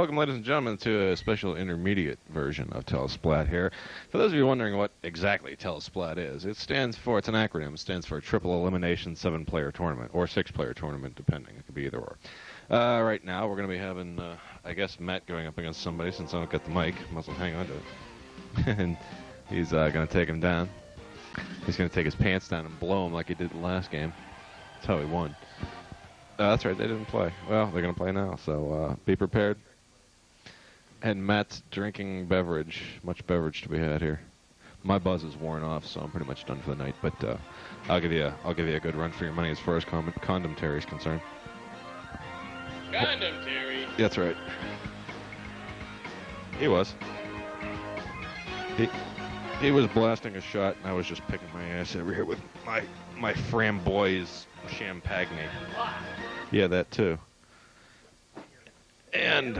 Welcome, ladies and gentlemen, to a special intermediate version of Telesplat here. For those of you wondering what exactly Telesplat is, it's an acronym. It stands for Triple Elimination 7-Player Tournament, or 6-Player Tournament, depending. It could be either or. Right now, we're going to be having, I guess, Matt going up against somebody, since I don't get the mic. Might as well hang on to it. And he's going to take him down. He's going to take his pants down and blow him like he did the last game. That's how he won. That's right, they didn't play. Well, they're going to play now, so be prepared. And Matt's drinking beverage. Much beverage to be had here. My buzz is worn off, so I'm pretty much done for the night. But I'll give you a good run for your money as far as Condom Terry is concerned. Condom Terry. That's right. He was. He was blasting a shot, and I was just picking my ass over here with my framboise champagne. Yeah, that too. And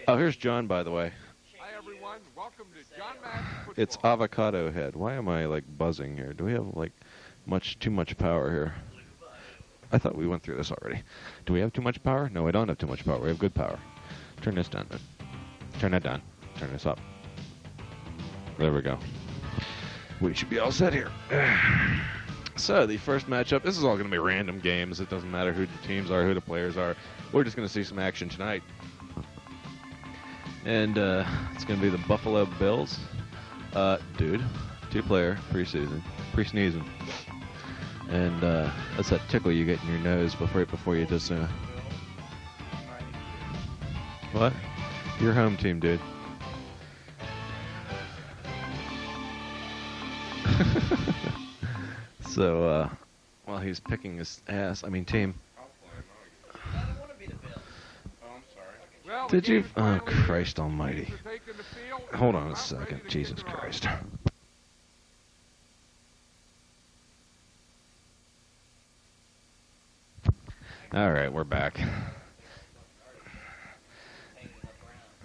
oh, here's John, by the way. Hi everyone, welcome to John Mack's Football. It's Avocado Head. Why am I like buzzing here? Do we have like too much power here? I thought we went through this already. Do we have too much power? No, we don't have too much power. We have good power. Turn this down, then. Turn that down. Turn this up. There we go. We should be all set here. So, the first matchup, this is all going to be random games. It doesn't matter who the teams are, who the players are. We're just going to see some action tonight. And it's going to be the Buffalo Bills. Dude, 2-player, pre-season, pre-sneezing. And that's that tickle you get in your nose right before you just... What? Your home team, dude. So, while he's picking his ass, team. Did you? Oh, Christ almighty. Hold on a second. Jesus Christ. All right, we're back.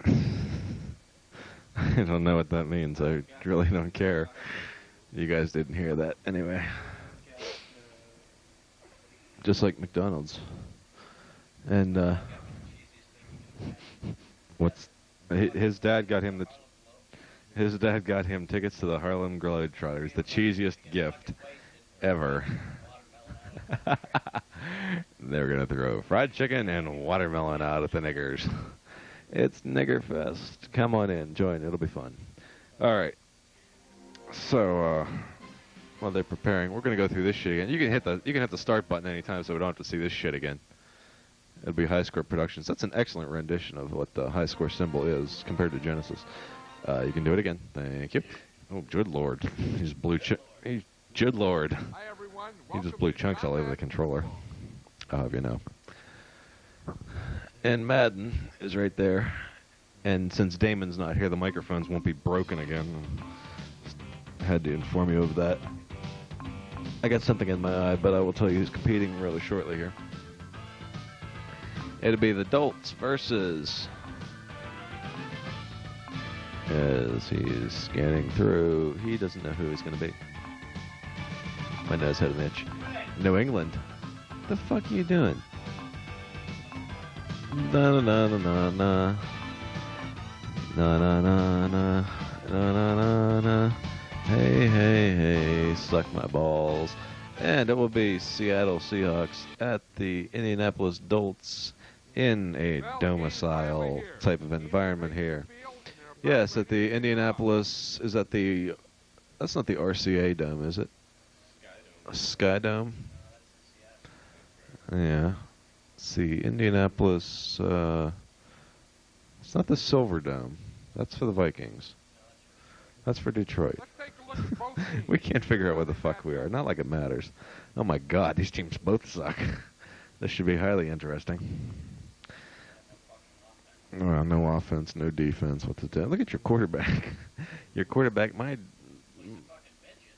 I don't know what that means. I really don't care. You guys didn't hear that. Anyway. Just like McDonald's. And, his dad got him tickets to the Harlem Globetrotters, the cheesiest gift ever. They're gonna throw fried chicken and watermelon out at the niggers. It's Nigger Fest. Come on in, join. It'll be fun. All right. So while they're preparing, we're gonna go through this shit again. You can hit the start button anytime, so we don't have to see this shit again. It'll be High Score Productions. That's an excellent rendition of what the high score symbol is compared to Genesis. You can do it again. Thank you. Oh, good lord. He's blue. Good lord. Hi everyone. He just blew chunks all over the controller. I'll have you know. And Madden is right there. And since Damon's not here, the microphones won't be broken again. I had to inform you of that. I got something in my eye, but I will tell you who's competing really shortly here. It'll be the Dolts versus... As he's scanning through, he doesn't know who he's going to be. My nose had an itch. New England. What the fuck are you doing? Na na na na na na. Na na na na. Na na na na. Hey, hey, hey, suck my balls. And it will be Seattle Seahawks at the Indianapolis Dolts in a domicile type of environment here. Yes, at the Indianapolis, is that the, that's not the RCA Dome, is it? Sky Dome? Yeah. See, Indianapolis, it's not the Silver Dome. That's for the Vikings. That's for Detroit. We can't figure out what the fuck we are. Not like it matters. Oh my god, these teams both suck. This should be highly interesting. Well, no offense, no defense. What's it? Look at your quarterback. Your quarterback,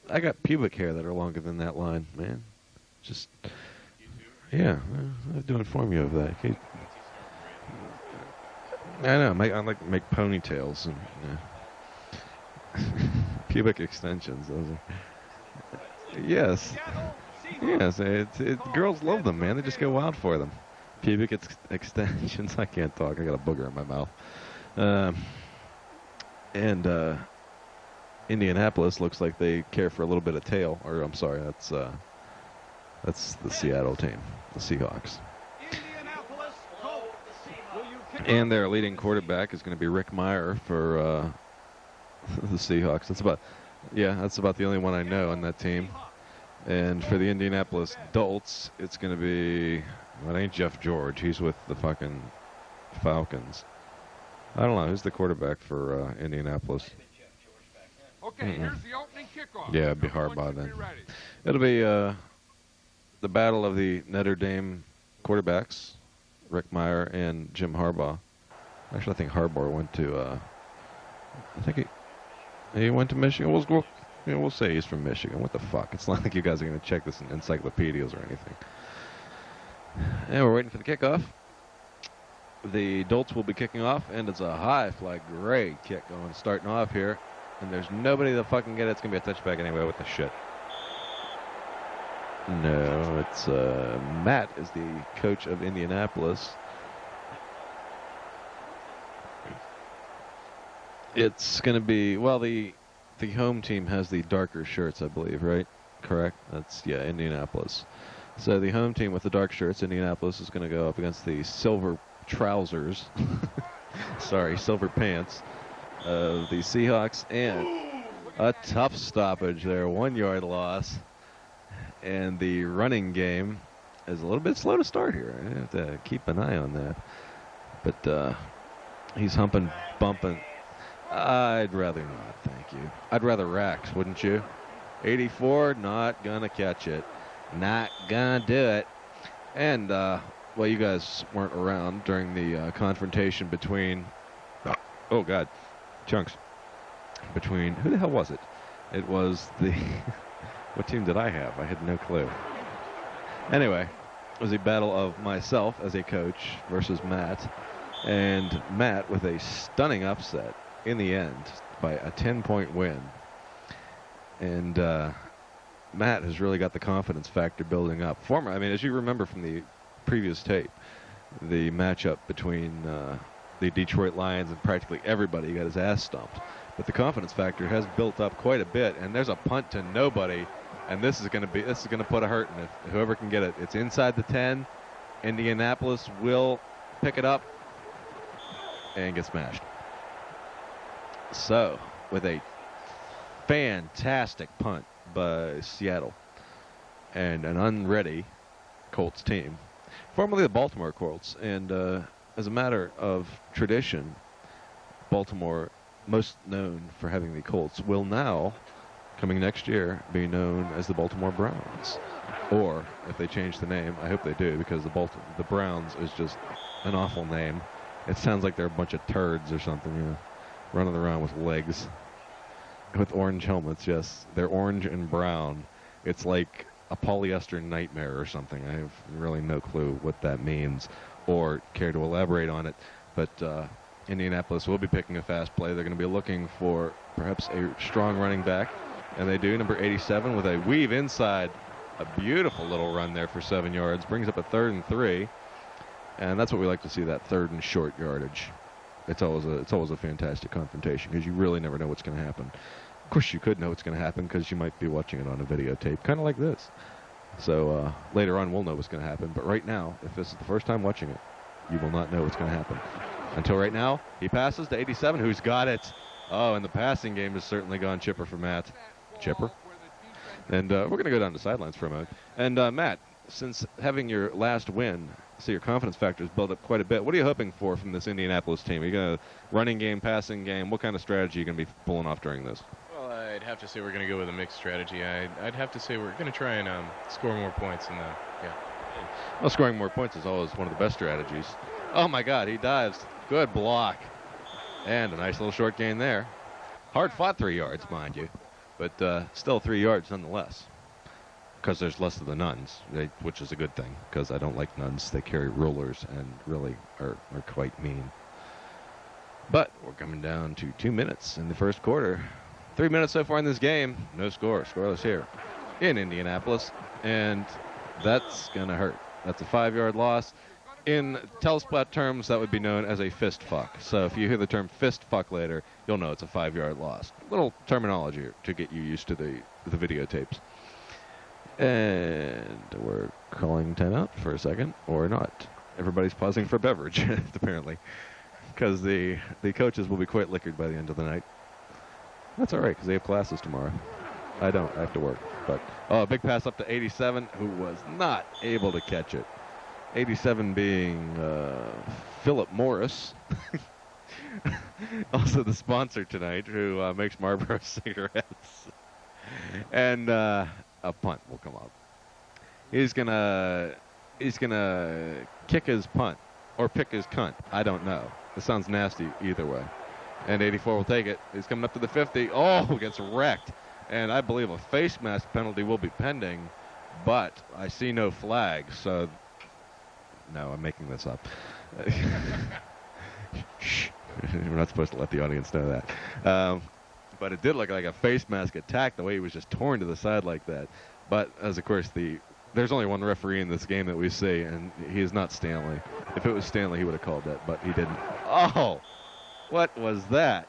I got pubic hair that are longer than that line, man. Just, yeah, I have to inform you of that. I know, I like to make ponytails and pubic extensions. Those are, yes, girls love them, man. They just go wild for them. Pubic extensions. I can't talk. I got a booger in my mouth. And Indianapolis looks like they care for a little bit of tail. Or I'm sorry, that's the Seattle team, the Seahawks. And their leading quarterback is going to be Rick Meyer for the Seahawks. That's about the only one I know on that team. And for the Indianapolis Dolts, it's going to be, well, it ain't Jeff George. He's with the fucking Falcons. I don't know. Who's the quarterback for Indianapolis? Okay, here's the opening kickoff. Yeah, it'd be Harbaugh then. It'll be the battle of the Notre Dame quarterbacks, Rick Meyer and Jim Harbaugh. Actually, I think Harbaugh went to, I think he went to Michigan. We'll say he's from Michigan. What the fuck? It's not like you guys are going to check this in encyclopedias or anything. And we're waiting for the kickoff. The Dolts will be kicking off, and it's a high fly, great kick starting off here. And there's nobody to fucking get it. It's going to be a touchback anyway. What the shit? No, it's Matt is the coach of Indianapolis. It's going to be, well, the home team has the darker shirts, I believe, right? Correct? That's, yeah, Indianapolis. So the home team with the dark shirts, Indianapolis, is going to go up against the silver trousers. Sorry, silver pants of the Seahawks. And a tough stoppage there, 1 yard loss. And the running game is a little bit slow to start here. I have to keep an eye on that. But he's humping, bumping. I'd rather not, thank you. I'd rather Rax, wouldn't you? 84, not gonna catch it. Not gonna do it. And, well, you guys weren't around during the confrontation between, oh, God, Chunks. Between, who the hell was it? It was the, what team did I have? I had no clue. Anyway, it was a battle of myself as a coach versus Matt. And Matt with a stunning upset in the end by a 10-point win. And Matt has really got the confidence factor building up. As you remember from the previous tape, the matchup between the Detroit Lions and practically everybody got his ass stumped. But the confidence factor has built up quite a bit, and there's a punt to nobody, and this is going to put a hurt in it. Whoever can get it, it's inside the 10. Indianapolis will pick it up and get smashed. So, with a fantastic punt by Seattle and an unready Colts team, formerly the Baltimore Colts, and as a matter of tradition, Baltimore, most known for having the Colts, will now, coming next year, be known as the Baltimore Browns. Or, if they change the name, I hope they do, because the Browns is just an awful name. It sounds like they're a bunch of turds or something, you know, running around with legs. With orange helmets, yes. They're orange and brown. It's like a polyester nightmare or something. I have really no clue what that means or care to elaborate on it. But Indianapolis will be picking a fast play. They're going to be looking for perhaps a strong running back. And they do, number 87, with a weave inside. A beautiful little run there for 7 yards. Brings up a 3rd and 3. And that's what we like to see, that 3rd and short yardage. It's always a fantastic confrontation because you really never know what's going to happen. Of course, you could know what's going to happen because you might be watching it on a videotape, kind of like this. So later on, we'll know what's going to happen. But right now, if this is the first time watching it, you will not know what's going to happen. Until right now, he passes to 87, who's got it. Oh, and the passing game has certainly gone chipper for Matt. Chipper? And we're going to go down to sidelines for a moment. And Matt, since having your last win, so your confidence factors build up quite a bit. What are you hoping for from this Indianapolis team? Are you going to running game, passing game? What kind of strategy are you going to be pulling off during this? Well, I'd have to say we're going to go with a mixed strategy. I'd have to say we're going to try and score more points in the, yeah. Well, scoring more points is always one of the best strategies. Oh, my God, he dives. Good block. And a nice little short gain there. Hard fought 3 yards, mind you. But still 3 yards nonetheless. Because there's less of the nuns, which is a good thing, because I don't like nuns. They carry rulers and really are quite mean. But we're coming down to 2 minutes in the first quarter. 3 minutes so far in this game. No score. Scoreless here in Indianapolis. And that's going to hurt. That's a 5-yard loss. In Telesplat terms, that would be known as a fist fuck. So if you hear the term fist fuck later, you'll know it's a 5-yard loss. Little terminology to get you used to the videotapes. And we're calling timeout for a second, or not. Everybody's pausing for beverage, apparently, because the coaches will be quite liquored by the end of the night. That's all right, because they have classes tomorrow. I don't. I have to work. But a big pass up to 87, who was not able to catch it. 87 being Philip Morris, also the sponsor tonight, who makes Marlboro cigarettes. And a punt will come up. He's gonna kick his punt or pick his cunt. I don't know. It sounds nasty either way. And 84 will take it. He's coming up to the 50. Oh, gets wrecked. And I believe a face mask penalty will be pending, but I see no flag, so. No, I'm making this up. Shh. We're not supposed to let the audience know that. But it did look like a face mask attack, the way he was just torn to the side like that. But, as of course, there's only one referee in this game that we see, and he is not Stanley. If it was Stanley, he would have called that, but he didn't. Oh! What was that?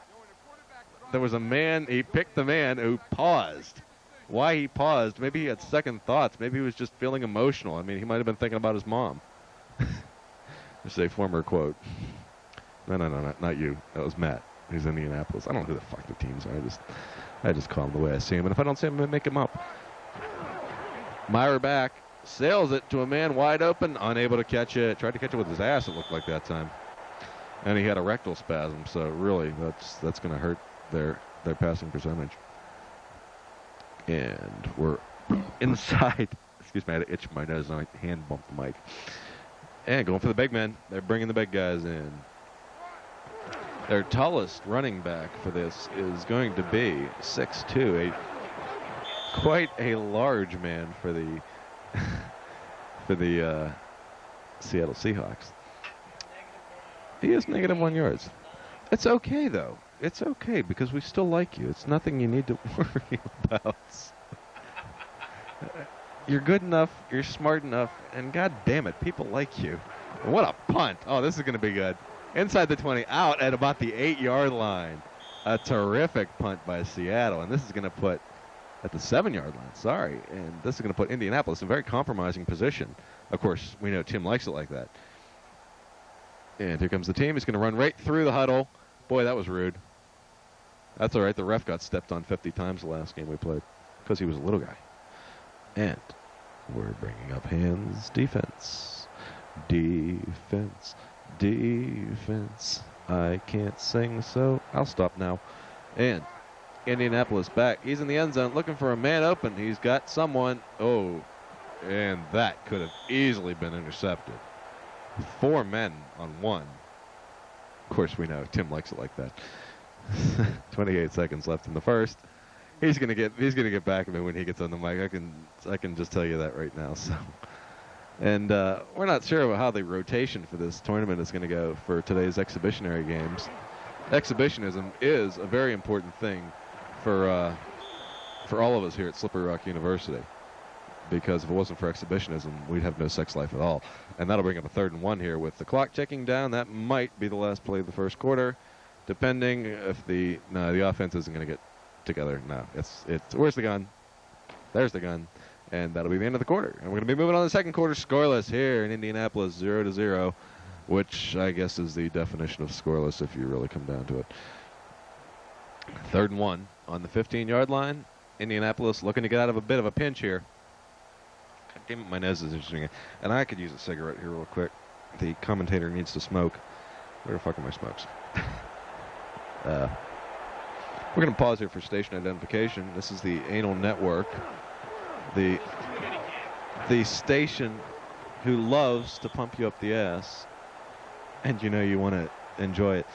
There was a man, he picked the man who paused. Why he paused? Maybe he had second thoughts. Maybe he was just feeling emotional. I mean, he might have been thinking about his mom. This is a former quote. No, not you. That was Matt. He's in Indianapolis. I don't know who the fuck the teams are. I just call him the way I see him. And if I don't see him, I'm going to make him up. Meyer back. Sails it to a man wide open. Unable to catch it. Tried to catch it with his ass, it looked like that time. And he had a rectal spasm. So really, that's going to hurt their passing percentage. And we're inside. Excuse me, I had to itch my nose and I hand bumped the mic. And going for the big men. They're bringing the big guys in. Their tallest running back for this is going to be 6'2", quite a large man for the Seattle Seahawks. He is -1 yards. It's okay though. It's okay because we still like you. It's nothing you need to worry about. You're good enough, you're smart enough, and god damn it, people like you. And what a punt. Oh, this is going to be good. Inside the 20, out at about the 8-yard line. A terrific punt by Seattle, and this is going to put, at the 7-yard line, sorry, and this is going to put Indianapolis in a very compromising position. Of course, we know Tim likes it like that. And here comes the team. He's going to run right through the huddle. Boy, that was rude. That's all right. The ref got stepped on 50 times the last game we played because he was a little guy. And we're bringing up hands. Defense. Defense. Defense. I can't sing, so I'll stop now. And Indianapolis back. He's in the end zone looking for a man open. He's got someone. Oh, and that could have easily been intercepted. 4 men on one. Of course, we know Tim likes it like that. 28 seconds left in the first. He's gonna get back at me when he gets on the mic. I can just tell you that right now. So, and we're not sure how the rotation for this tournament is going to go for today's exhibitionary games. Exhibitionism is a very important thing for all of us here at Slippery Rock University. Because if it wasn't for exhibitionism, we'd have no sex life at all. And that'll bring up a 3rd and 1 here with the clock ticking down. That might be the last play of the first quarter, depending if the offense isn't going to get together. No, it's where's the gun? There's the gun, and that'll be the end of the quarter. And we're going to be moving on to the second quarter, scoreless here in Indianapolis, 0-0, which I guess is the definition of scoreless if you really come down to it. 3rd and 1 on the 15-yard line. Indianapolis looking to get out of a bit of a pinch here. God damn it, my nose is itching, and I could use a cigarette here real quick. The commentator needs to smoke. Where the fuck are my smokes? We're going to pause here for station identification. This is the Anal Network, the station who loves to pump you up the ass, and you know you want to enjoy it.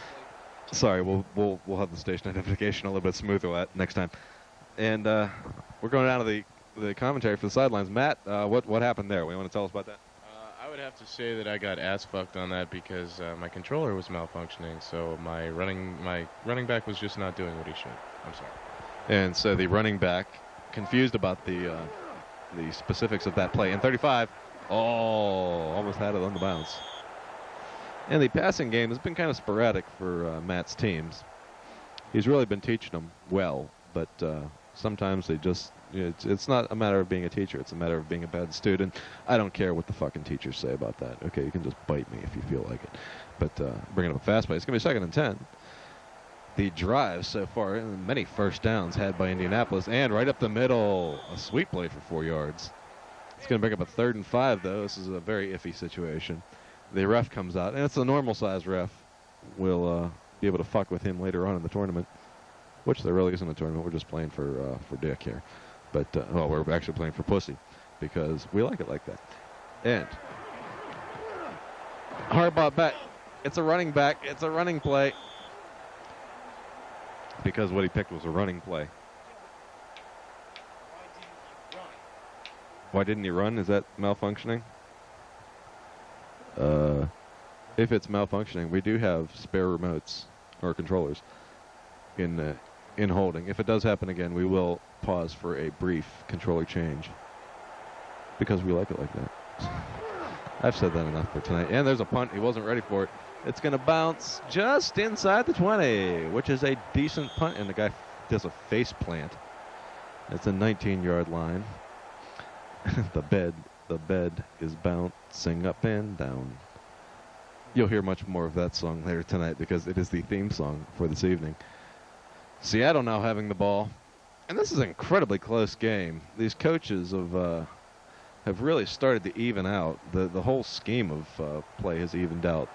Sorry, we'll have the station identification a little bit smoother next time. And we're going down to the commentary for the sidelines. Matt, what happened there? We want to tell us about that? I would have to say that I got ass fucked on that because my controller was malfunctioning, so my running back was just not doing what he should. I'm sorry. And so the running back, confused about the specifics of that play. And 35, almost had it on the bounce. And the passing game has been kind of sporadic for Matt's teams. He's really been teaching them well, but sometimes they just, it's not a matter of being a teacher. It's a matter of being a bad student. I don't care what the fucking teachers say about that. Okay, you can just bite me if you feel like it. But bringing up a fast play. It's going to be 2nd and 10. The drive so far, many first downs had by Indianapolis, and right up the middle, a sweep play for 4 yards. It's going to bring up a 3rd and 5, though. This is a very iffy situation. The ref comes out, and it's a normal-sized ref. We'll be able to fuck with him later on in the tournament, which there really isn't a tournament. We're just playing for dick here. But, well, we're actually playing for pussy because we like it like that. And Harbaugh back. It's a running back. It's a running play. Because what he picked was a running play. Why didn't he run? Is that malfunctioning? If it's malfunctioning, we do have spare remotes or controllers in holding. If it does happen again, we will pause for a brief controller change because we like it like that. I've said that enough for tonight. And there's a punt. He wasn't ready for it. It's going to bounce just inside the 20, which is a decent punt, and the guy does a face plant. It's a 19-yard line. The bed is bouncing up and down. You'll hear much more of that song later tonight because it is the theme song for this evening. Seattle now having the ball, and this is an incredibly close game. These coaches have really started to even out. The whole scheme of play has evened out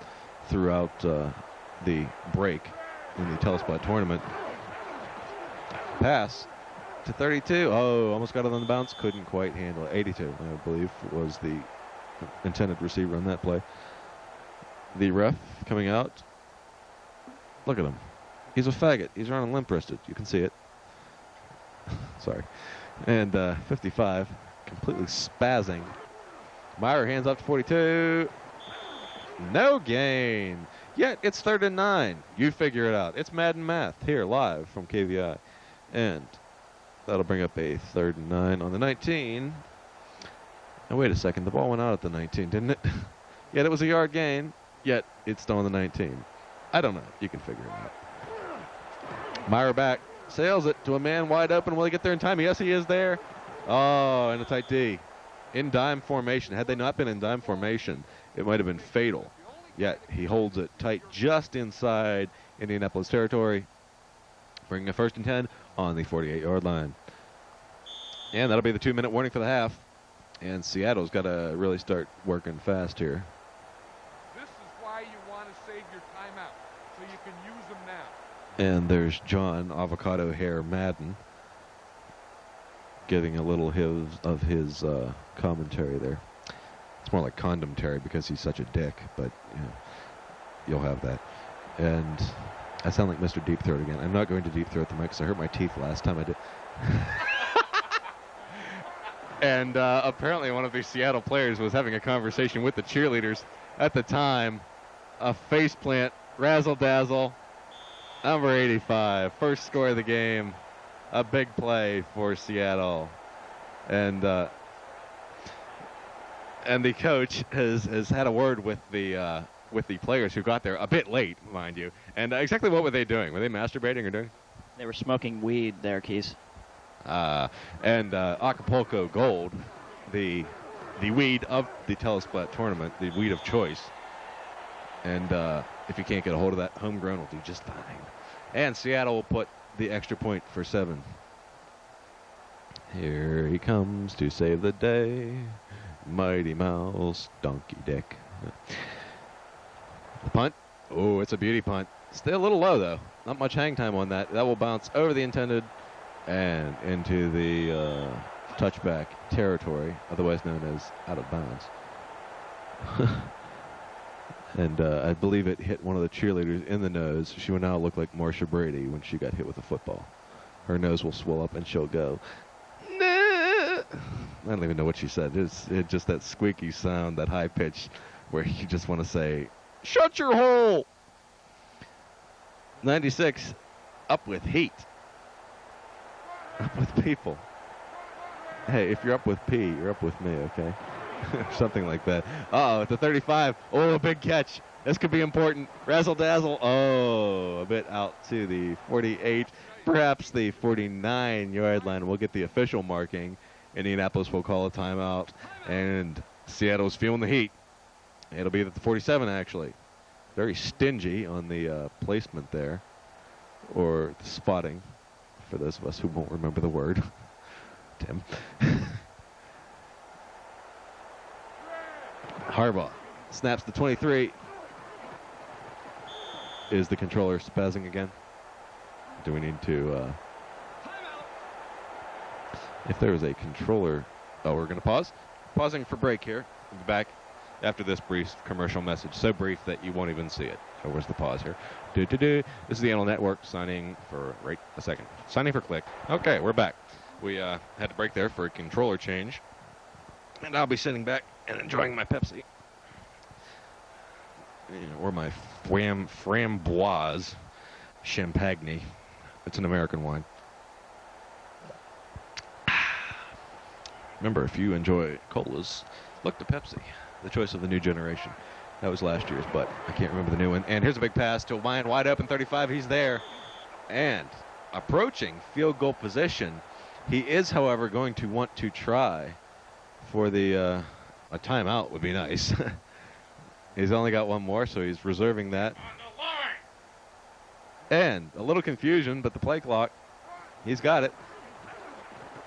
throughout the break in the Telesplat tournament. Pass to 32. Oh, almost got it on the bounce. Couldn't quite handle it. 82, I believe, was the intended receiver on that play. The ref coming out. Look at him. He's a faggot. He's running limp-wristed. You can see it. Sorry. And 55, completely spazzing. Meyer hands up to 42. No gain. Yet it's 3rd and 9. You figure it out. It's Madden Math here live from KVI. And that'll bring up a 3rd and 9 on the 19. Now wait a second. The ball went out at the 19, didn't it? Yet it was a yard gain. Yet it's still on the 19. I don't know. You can figure it out. Meyer back. Sails it to a man wide open. Will he get there in time? Yes, he is there. Oh, and a tight D. In dime formation. Had they not been in dime formation, it might have been fatal. Yet he holds it tight just inside Indianapolis territory, bringing a 1st and 10 on the 48-yard line. And that'll be the 2-minute warning for the half. And Seattle's got to really start working fast here. This is why you want to save your timeout, so you can use them now. And there's John Avocado Hair Madden getting a little of his commentary there. It's more like condom Terry because he's such a dick, but you'll have that. And I sound like Mr. Deep Throat again. I'm not going to deep throat the mic because I hurt my teeth last time I did. And apparently one of the Seattle players was having a conversation with the cheerleaders at the time. A faceplant, razzle-dazzle. Number 85, first score of the game. A big play for Seattle. And the coach has had a word with the players who got there a bit late, mind you. And exactly what were they doing? Were they masturbating or doing? They were smoking weed there, Keys. And Acapulco Gold, the weed of the Telesplat tournament, the weed of choice. And if you can't get a hold of that, homegrown will do just fine. And Seattle will put the extra point for 7. Here he comes to save the day. Mighty Mouse, Donkey Dick. The punt. Oh, it's a beauty punt. Still a little low, though. Not much hang time on that. That will bounce over the intended and into the touchback territory, otherwise known as out of bounds. And I believe it hit one of the cheerleaders in the nose. She will now look like Marsha Brady when she got hit with a football. Her nose will swell up and she'll go, nah. I don't even know what she said. It's just that squeaky sound, that high pitch, where you just want to say, shut your hole! 96, up with heat. Up with people. Hey, if you're up with P, you're up with me, okay? Something like that. Uh-oh, at the 35. Oh, a big catch. This could be important. Razzle dazzle. Oh, a bit out to the 48, perhaps the 49-yard line. We'll get the official marking. Indianapolis will call a timeout, and Seattle's feeling the heat. It'll be at the 47, actually. Very stingy on the placement there, or the spotting, for those of us who won't remember the word. Tim. Harbaugh snaps the 23. Is the controller spazzing again? Do we need to... if there is a controller... Oh, we're going to pause. Pausing for break here. We'll be back after this brief commercial message. So brief that you won't even see it. So where's the pause here? This is the Animal Network signing for... Right a second. Signing for Click. Okay, we're back. We had to break there for a controller change. And I'll be sitting back and enjoying my Pepsi. Or my framboise champagne. It's an American wine. Remember, if you enjoy colas, look to Pepsi, the choice of the new generation. That was last year's, but I can't remember the new one. And here's a big pass to Wyan, wide open, 35. He's there. And approaching field goal position. He is, however, going to want to try for the a timeout would be nice. He's only got one more, so he's reserving that. And a little confusion, but the play clock, he's got it.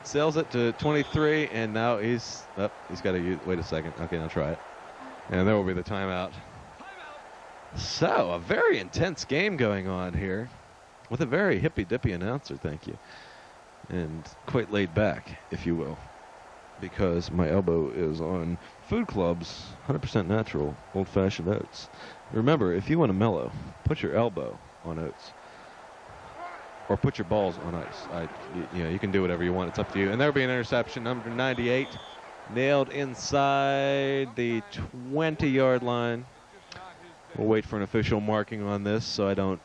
Sails it to 23, and now he's got to wait a second. Okay, now try it. And there will be the timeout. So, a very intense game going on here with a very hippy-dippy announcer, thank you. And quite laid back, if you will, because my elbow is on Food Club's 100% natural old-fashioned oats. Remember, if you want to mellow, put your elbow on oats. Or put your balls on ice. You can do whatever you want. It's up to you. And there will be an interception, number 98. Nailed inside the 20-yard line. We'll wait for an official marking on this so I don't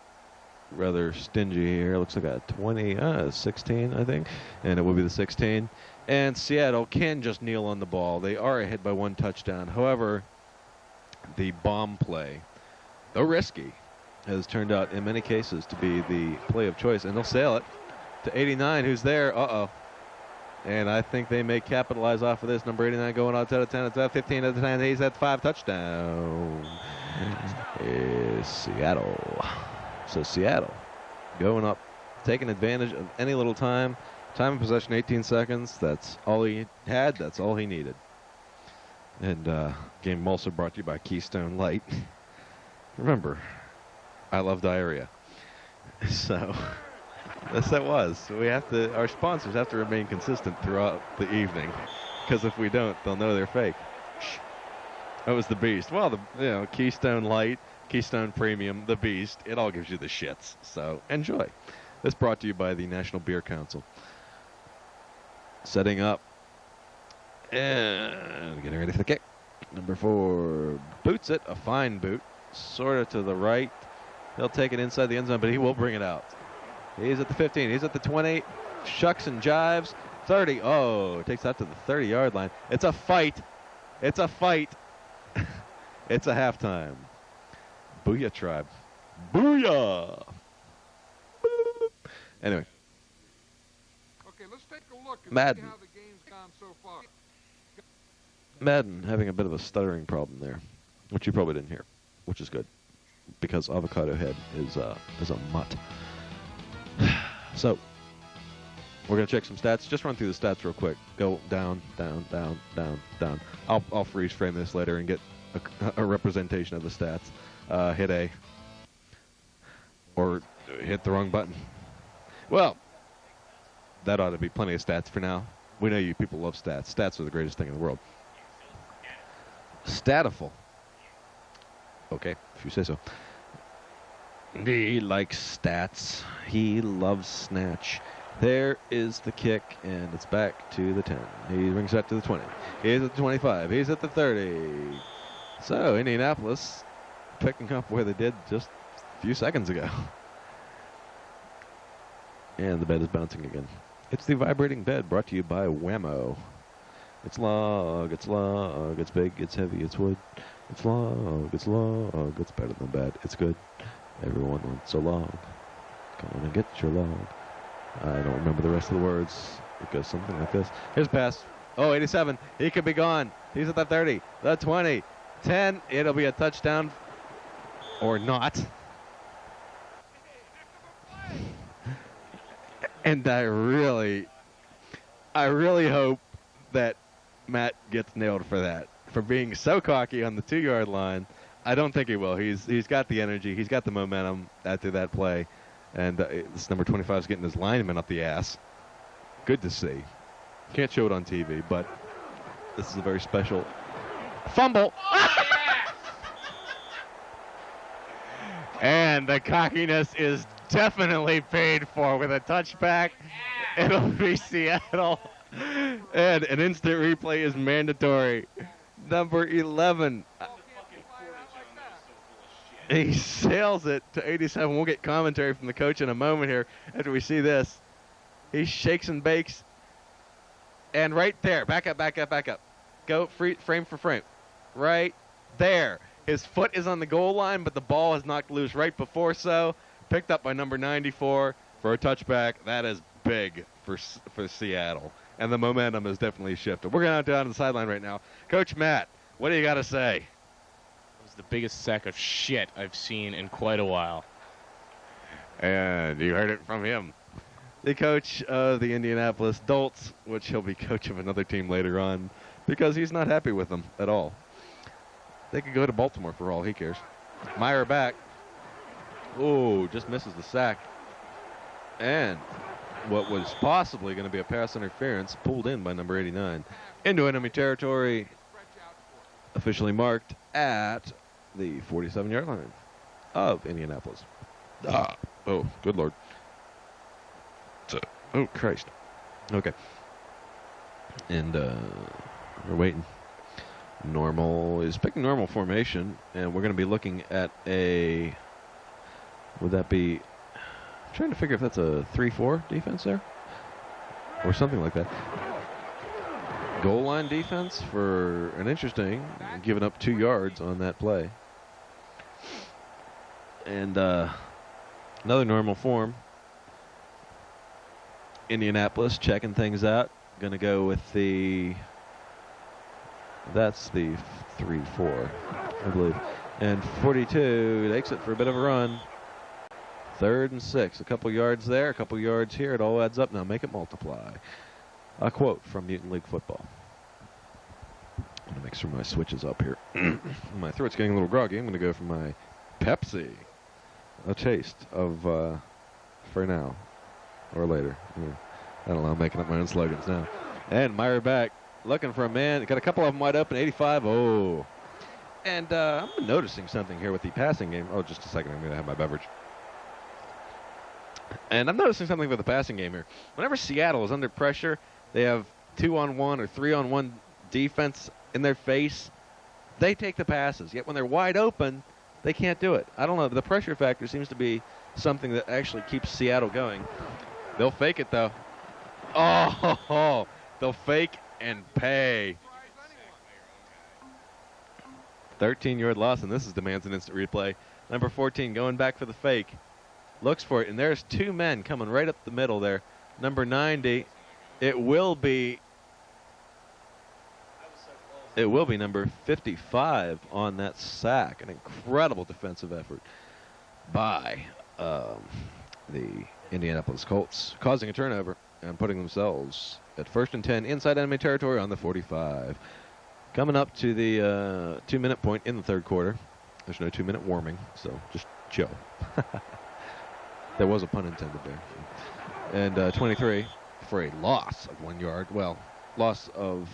rather stingy here. Looks like a 16, I think. And it will be the 16. And Seattle can just kneel on the ball. They are ahead by 1 touchdown. However, the bomb play, though risky, has turned out in many cases to be the play of choice. And they'll sail it to 89, who's there. Uh-oh. And I think they may capitalize off of this. Number 89 going out of 10. It's at 15 out of 10. He's at 5 touchdown. Is Seattle. So Seattle going up, taking advantage of any little time. Time of possession, 18 seconds. That's all he had. That's all he needed. And game also brought to you by Keystone Light. Remember, I love diarrhea. So, yes, that was. So our sponsors have to remain consistent throughout the evening, because if we don't, they'll know they're fake. That was the Beast. Well, Keystone Light, Keystone Premium, the Beast, it all gives you the shits. So, enjoy. This brought to you by the National Beer Council. Setting up and getting ready for the kick. Number 4 boots it, a fine boot, sort of to the right. He'll take it inside the end zone, but he will bring it out. He's at the 15. He's at the 20. Shucks and jives. 30. Oh, it takes out to the 30-yard line. It's a fight. It's a fight. It's a halftime. Booyah, tribe. Booyah. Anyway. Okay, let's take a look and Madden. see how the game's gone so far. Madden having a bit of a stuttering problem there, which you probably didn't hear, which is good, because Avocado Head is a mutt. So, we're going to check some stats. Just run through the stats real quick. Go down, down, down, down, down. I'll freeze frame this later and get a representation of the stats. Hit A. Or hit the wrong button. Well, that ought to be plenty of stats for now. We know you people love stats. Stats are the greatest thing in the world. Statiful. Okay, if you say so. He likes stats. He loves snatch. There is the kick, and it's back to the 10. He brings that to the 20. He's at the 25. He's at the 30. So, Indianapolis picking up where they did just a few seconds ago. And the bed is bouncing again. It's the vibrating bed brought to you by Whammo. It's long, it's big, it's heavy, it's wood. It's long, it's long, it's better than bad. It's good. Everyone wants a log. Come on and get your log. I don't remember the rest of the words. It goes something like this. Here's a pass. Oh, 87. He could be gone. He's at the 30, the 20, 10. It'll be a touchdown or not. And I really hope that Matt gets nailed for that. For being so cocky on the 2-yard line. I don't think he will. He's got the energy. He's got the momentum after that play. And this number 25 is getting his lineman up the ass. Good to see. Can't show it on TV, but this is a very special fumble. Oh, yes! And the cockiness is definitely paid for with a touchback. Yeah. It'll be Seattle. And an instant replay is mandatory. Number 11. He sails it to 87. We'll get commentary from the coach in a moment here after we see this. He shakes and bakes. And right there, back up. Go frame for frame. Right there. His foot is on the goal line, but the ball is knocked loose right before so. Picked up by number 94 for a touchback. That is big for Seattle. And the momentum is definitely shifted. We're going down to the sideline right now. Coach Matt, what do you got to say? It was the biggest sack of shit I've seen in quite a while. And you heard it from him. The coach of the Indianapolis Dolts, which he'll be coach of another team later on, because he's not happy with them at all. They could go to Baltimore for all he cares. Meyer back. Oh, just misses the sack. And what was possibly going to be a pass interference pulled in by number 89. Into enemy territory, officially marked at the 47-yard line of Indianapolis. Oh, good Lord. Oh, Christ. Okay. And we're waiting. Normal is picking normal formation, and we're going to be looking at a, would that be, I'm trying to figure if that's a 3-4 defense there or something like that. Goal line defense for an interesting, giving up 2 yards on that play. And another normal form. Indianapolis checking things out. Going to go with the, that's the 3-4, I believe. And 42 takes it for a bit of a run. 3rd and 6. A couple yards there, a couple yards here. It all adds up now. Make it multiply. A quote from Mutant League Football. I'm going to make sure my switch is up here. My throat's getting a little groggy. I'm going to go for my Pepsi. A taste of for now. Or later. Yeah. I don't know. I'm making up my own slogans now. And Meyer back. Looking for a man. Got a couple of them wide open. 85. Oh. And I'm noticing something here with the passing game. Oh, just a second. I'm going to have my beverage. And I'm noticing something with the passing game here. Whenever Seattle is under pressure, they have 2-on-1 or 3-on-1 defense in their face. They take the passes. Yet when they're wide open, they can't do it. I don't know. The pressure factor seems to be something that actually keeps Seattle going. They'll fake it, though. Oh, they'll fake and pay. 13-yard loss, and this demands an instant replay. Number 14 going back for the fake. Looks for it, and there's 2 men coming right up the middle there. Number 90, it will be number 55 on that sack. An incredible defensive effort by the Indianapolis Colts, causing a turnover and putting themselves at 1st and 10 inside enemy territory on the 45. Coming up to the 2-minute point in the 3rd quarter. There's no 2-minute warming, so just chill. There was a pun intended there. And 23 for a loss of 1 yard. Well, loss of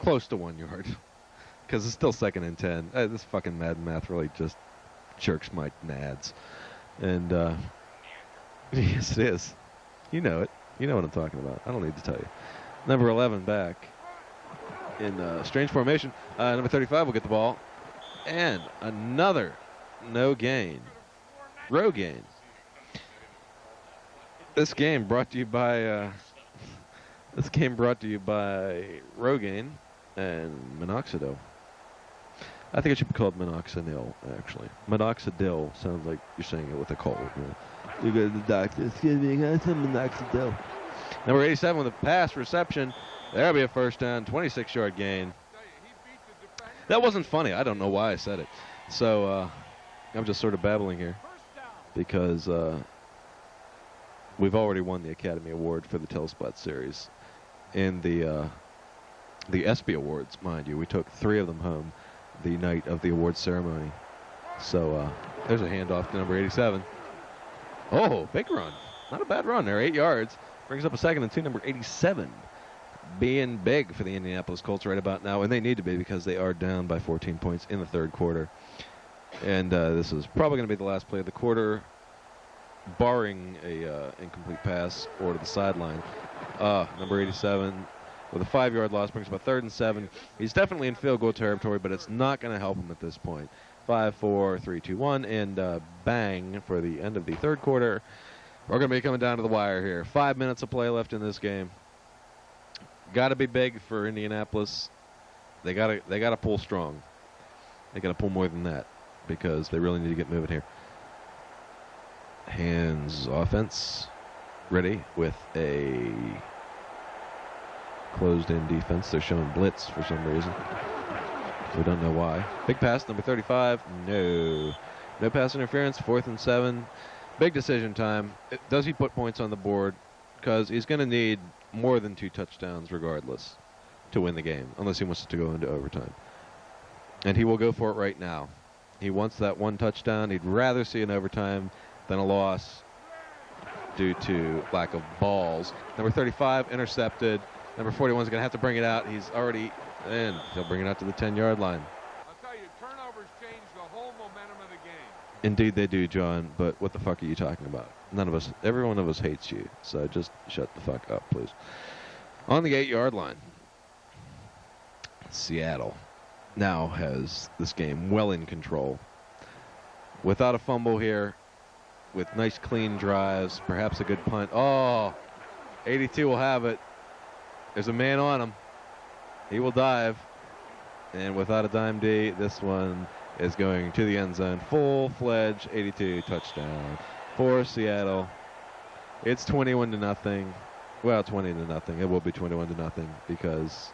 close to 1 yard. Because it's still 2nd and 10. This fucking Madden math really just jerks my nads. And yes, it is. You know it. You know what I'm talking about. I don't need to tell you. Number 11 back in strange formation. Number 35 will get the ball. And another no gain. Row gain. This game brought to you by Rogaine and Minoxidil. I think it should be called minoxidil, actually. Minoxidil sounds like you're saying it with a cold. You go to the doctor. Excuse me, can I have some minoxidil? Number 87 with a pass reception. There'll be a first down, 26-yard gain. That wasn't funny. I don't know why I said it. So I'm just sort of babbling here because we've already won the Academy Award for the Telesplat series. In the ESPY Awards, mind you, we took 3 of them home the night of the awards ceremony. So there's a handoff to number 87. Oh, big run. Not a bad run there, 8 yards. Brings up a second and 2, number 87. Being big for the Indianapolis Colts right about now, and they need to be because they are down by 14 points in the third quarter. And this is probably going to be the last play of the quarter, barring a incomplete pass or to the sideline. Number 87 with a 5-yard loss brings up a 3rd and 7. He's definitely in field goal territory, but it's not going to help him at this point. 5, 4, 3, 2, 1, and bang for the end of the third quarter. We're going to be coming down to the wire here. 5 minutes of play left in this game. Got to be big for Indianapolis. They got to pull strong. They got to pull more than that because they really need to get moving here. Hands offense ready with a closed-in defense. They're showing blitz for some reason. We don't know why. Big pass, number 35. No pass interference. 4th and 7. Big decision time. Does he put points on the board? Because he's going to need more than 2 touchdowns regardless to win the game, unless he wants to go into overtime. And he will go for it right now. He wants that 1 touchdown. He'd rather see an overtime than a loss due to lack of balls. Number 35 intercepted. Number 41 is going to have to bring it out. He's already in. He'll bring it out to the 10-yard line. I'll tell you, turnovers change the whole momentum of the game. Indeed they do, John, but what the fuck are you talking about? None of us, every one of us hates you, so just shut the fuck up, please. On the 8-yard line, Seattle now has this game well in control. Without a fumble here, with nice clean drives, perhaps a good punt. Oh, 82 will have it. There's a man on him. He will dive. And without a dime D, this one is going to the end zone. Full-fledged 82 touchdown for Seattle. It's 21-0. Well, 20-0. It will be 21-0 because,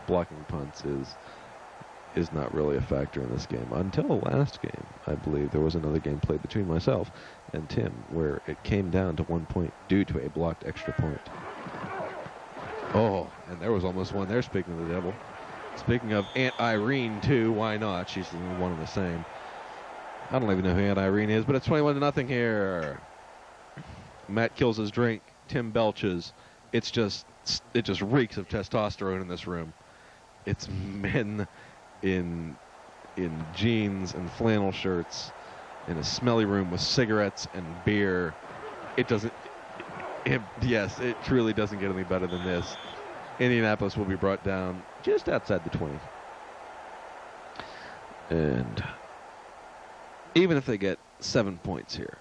blocking punts is not really a factor in this game. Until the last game, I believe there was another game played between myself and Tim where it came down to 1 point due to a blocked extra point. Oh, and there was almost one there, speaking of the devil. Speaking of Aunt Irene, too, why not? She's one and the same. I don't even know who Aunt Irene is, but it's 21-0 here. Matt kills his drink. Tim belches. It just reeks of testosterone in this room. It's men in jeans and flannel shirts in a smelly room with cigarettes and beer. Yes, it truly doesn't get any better than this. Indianapolis will be brought down just outside the 20. And even if they get 7 points here,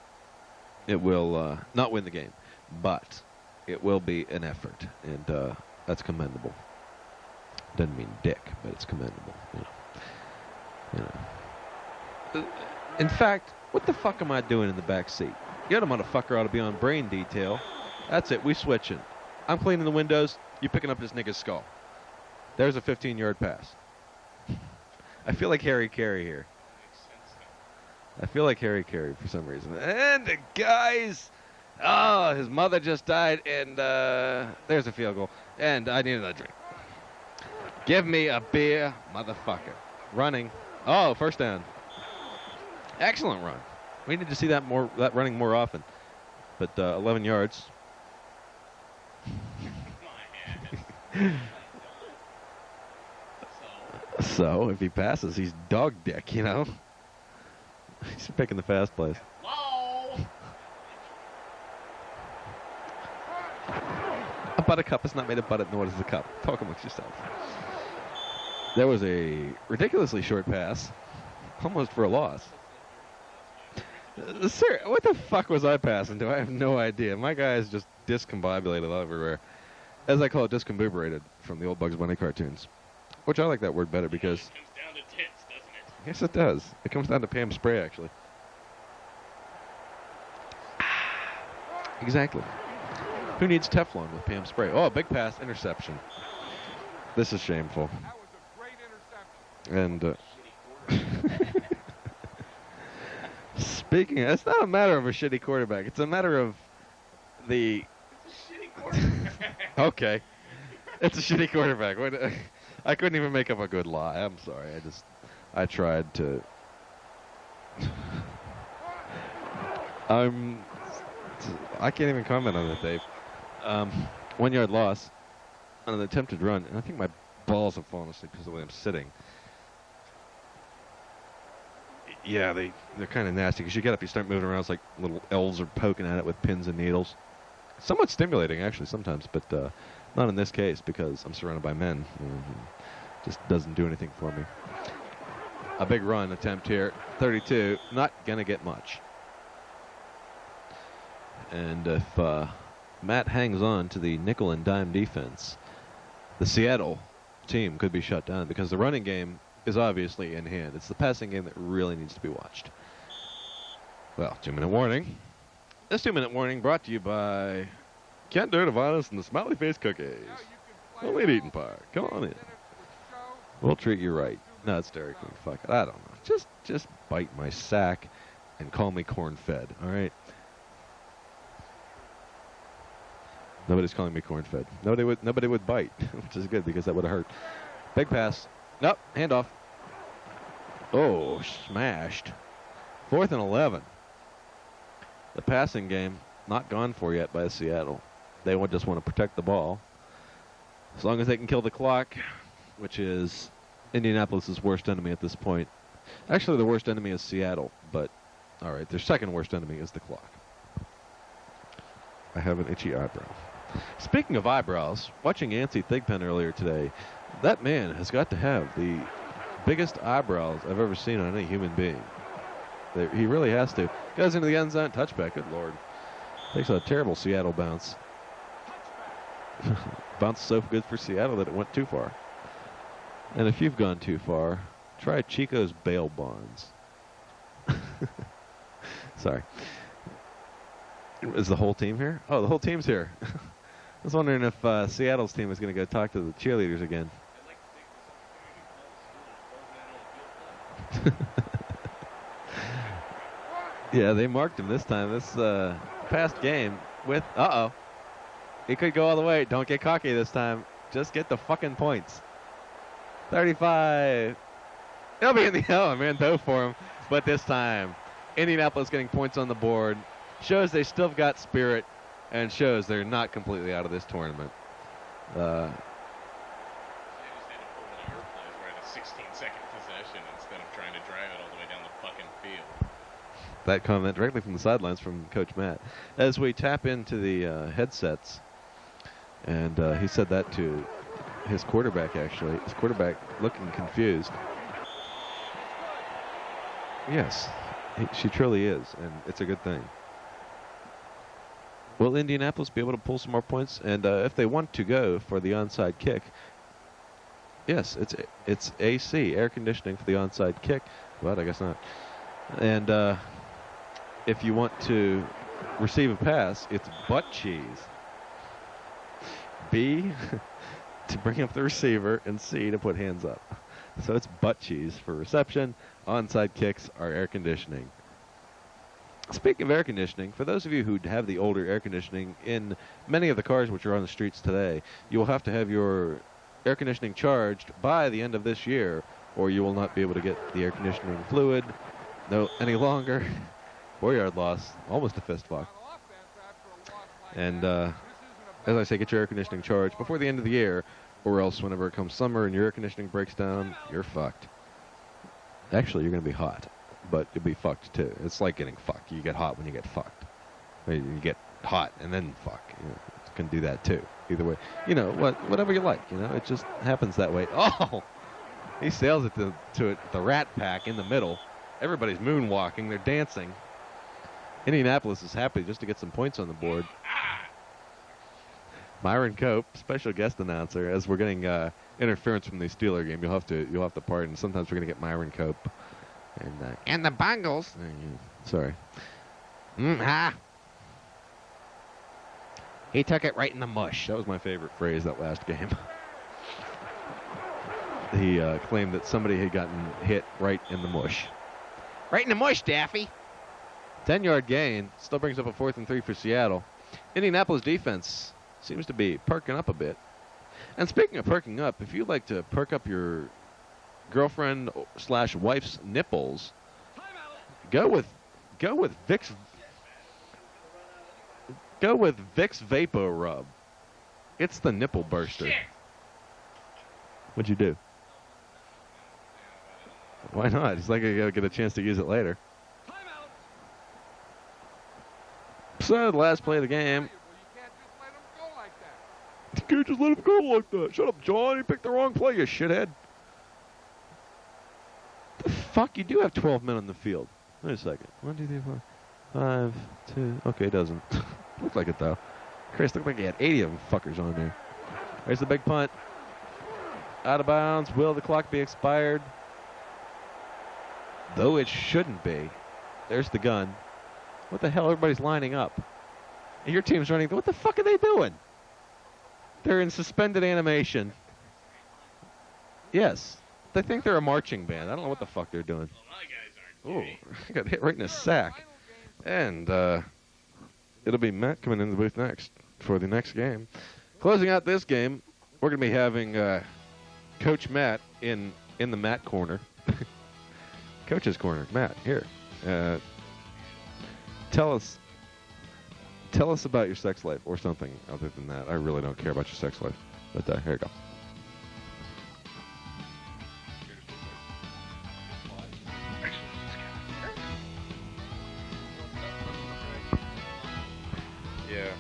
it will not win the game, but it will be an effort, and that's commendable. Doesn't mean dick, but it's commendable. In fact, what the fuck am I doing in the back seat? The other motherfucker ought to be on brain detail. That's it. We switching. I'm cleaning the windows. You picking up this nigga's skull. There's a 15-yard pass. I feel like Harry Carey here. I feel like Harry Carey for some reason. And the guys, his mother just died, and there's a field goal. And I need another drink. Give me a beer, motherfucker. Running. Oh, first down. Excellent run. We need to see that running more often. But 11 yards. So if he passes, he's dog dick, He's picking the fast plays. A buttercup is not made of butter, nor is the cup. Talk amongst yourselves. There was a ridiculously short pass, almost for a loss. Sir, what the fuck was I passing to? I have no idea. My guy is just discombobulated everywhere. As I call it, discombobulated from the old Bugs Bunny cartoons. Which I like that word better because... Comes down to tits, Yes, it does. It comes down to Pam Spray, actually. Exactly. Who needs Teflon with Pam Spray? Oh, big pass, interception. This is shameful. That was a great interception. And speaking, it's not a matter of a shitty quarterback. It's a matter of the. Okay, it's a shitty quarterback. I couldn't even make up a good lie. I'm sorry. I tried to. I can't even comment on it, Dave. 1 yard loss on an attempted run, and I think my balls have fallen asleep because of the way I'm sitting. Yeah, they're kind of nasty because you get up, you start moving around, it's like little elves are poking at it with pins and needles. Somewhat stimulating, actually, sometimes, but not in this case because I'm surrounded by men. Just doesn't do anything for me. A big run attempt here, 32, not going to get much. And if Matt hangs on to the nickel and dime defense, the Seattle team could be shut down because the running game is obviously in hand. It's the passing game that really needs to be watched. Well, 2-minute warning. This 2-minute warning brought to you by Kent Dirtivanis and the Smiley Face Cookies. Only at Eaton Park. Come on in. We'll treat you right. No, it's Dairy Queen. Fuck it. I don't know. Just bite my sack and call me corn-fed, all right? Nobody's calling me corn-fed. Nobody would bite, which is good because that would have hurt. Big pass. Nope, handoff. Oh, smashed. 4th and 11. The passing game not gone for yet by Seattle. They just want to protect the ball. As long as they can kill the clock, which is Indianapolis' worst enemy at this point. Actually, the worst enemy is Seattle, but all right, their second worst enemy is the clock. I have an itchy eyebrow. Speaking of eyebrows, watching Yancey Thigpen earlier today, that man has got to have the biggest eyebrows I've ever seen on any human being. He really has to. Goes into the end zone, touchback, good Lord. Takes a terrible Seattle bounce. Bounce so good for Seattle that it went too far. And if you've gone too far, try Chico's bail bonds. Sorry. Is the whole team here? Oh, the whole team's here. I was wondering if Seattle's team is going to go talk to the cheerleaders again. Yeah, they marked him this time. This past game with... Uh-oh. He could go all the way. Don't get cocky this time. Just get the fucking points. 35. He'll be in the... Oh, man, though for him. But this time, Indianapolis getting points on the board. Shows they still got spirit and shows they're not completely out of this tournament. They just had to pull one of your plays where at a 16-second possession instead of trying to drive it all the way down the fucking field. That comment directly from the sidelines from Coach Matt. As we tap into the headsets, and he said that to his quarterback, actually. His quarterback looking confused. Yes, she truly is, and it's a good thing. Will Indianapolis be able to pull some more points? And if they want to go for the onside kick, yes, it's AC, air conditioning for the onside kick. But I guess not. And if you want to receive a pass, it's butt cheese. B, to bring up the receiver, and C, to put hands up. So it's butt cheese for reception. Onside kicks are air conditioning. Speaking of air conditioning, for those of you who have the older air conditioning, in many of the cars which are on the streets today, you will have to have your air conditioning charged by the end of this year, or you will not be able to get the air conditioning fluid any longer. 4-yard loss, almost a fist fuck. And as I say, get your air conditioning charged before the end of the year, or else whenever it comes summer and your air conditioning breaks down, you're fucked. Actually, you're going to be hot. But you'll be fucked too. It's like getting fucked. You get hot when you get fucked. You get hot and then fuck. You can do that too. Either way, whatever you like. It just happens that way. Oh, he sails it to the Rat Pack in the middle. Everybody's moonwalking. They're dancing. Indianapolis is happy just to get some points on the board. Myron Cope, special guest announcer. As we're getting interference from the Steeler game, you'll have to pardon. Sometimes we're gonna get Myron Cope And the Bengals. Sorry. Ha! He took it right in the mush. That was my favorite phrase that last game. He claimed that somebody had gotten hit right in the mush. Right in the mush, Daffy. 10-yard gain. Still brings up a 4th and 3 for Seattle. Indianapolis defense seems to be perking up a bit. And speaking of perking up, if you'd like to perk up your girlfriend/wife's nipples, go with Vicks. Go with Vicks Vapor Rub. It's the nipple burster. What'd you do? Why not? He's like, I gotta get a chance to use it later. So, the last play of the game. You can't just let him go like that. Shut up, John. You picked the wrong play, you shithead. The fuck? You do have 12 men on the field. Wait a second. 1, 2, 3, 4, 5, 2. Okay, it doesn't. Looked like it, though. Chris, looked like he had 80 of them fuckers on there. There's the big punt. Out of bounds. Will the clock be expired? Though it shouldn't be. There's the gun. What the hell? Everybody's lining up. And your team's running. What the fuck are they doing? They're in suspended animation. Yes. They think they're a marching band. I don't know what the fuck they're doing. Ooh, I got hit right in the sack. And it'll be Matt coming in the booth next for the next game. Closing out this game, we're going to be having Coach Matt in the Matt corner. Coach's corner. Matt, here. Tell us about your sex life or something other than that. I really don't care about your sex life. But here you go. Yeah.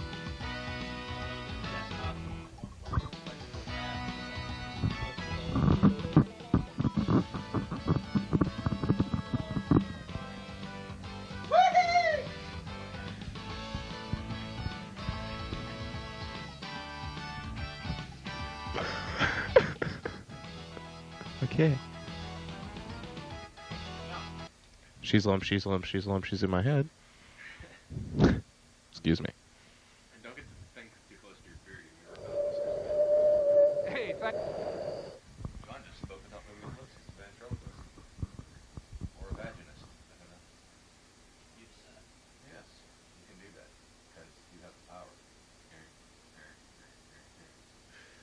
Okay. She's lump, she's in my head. Excuse me.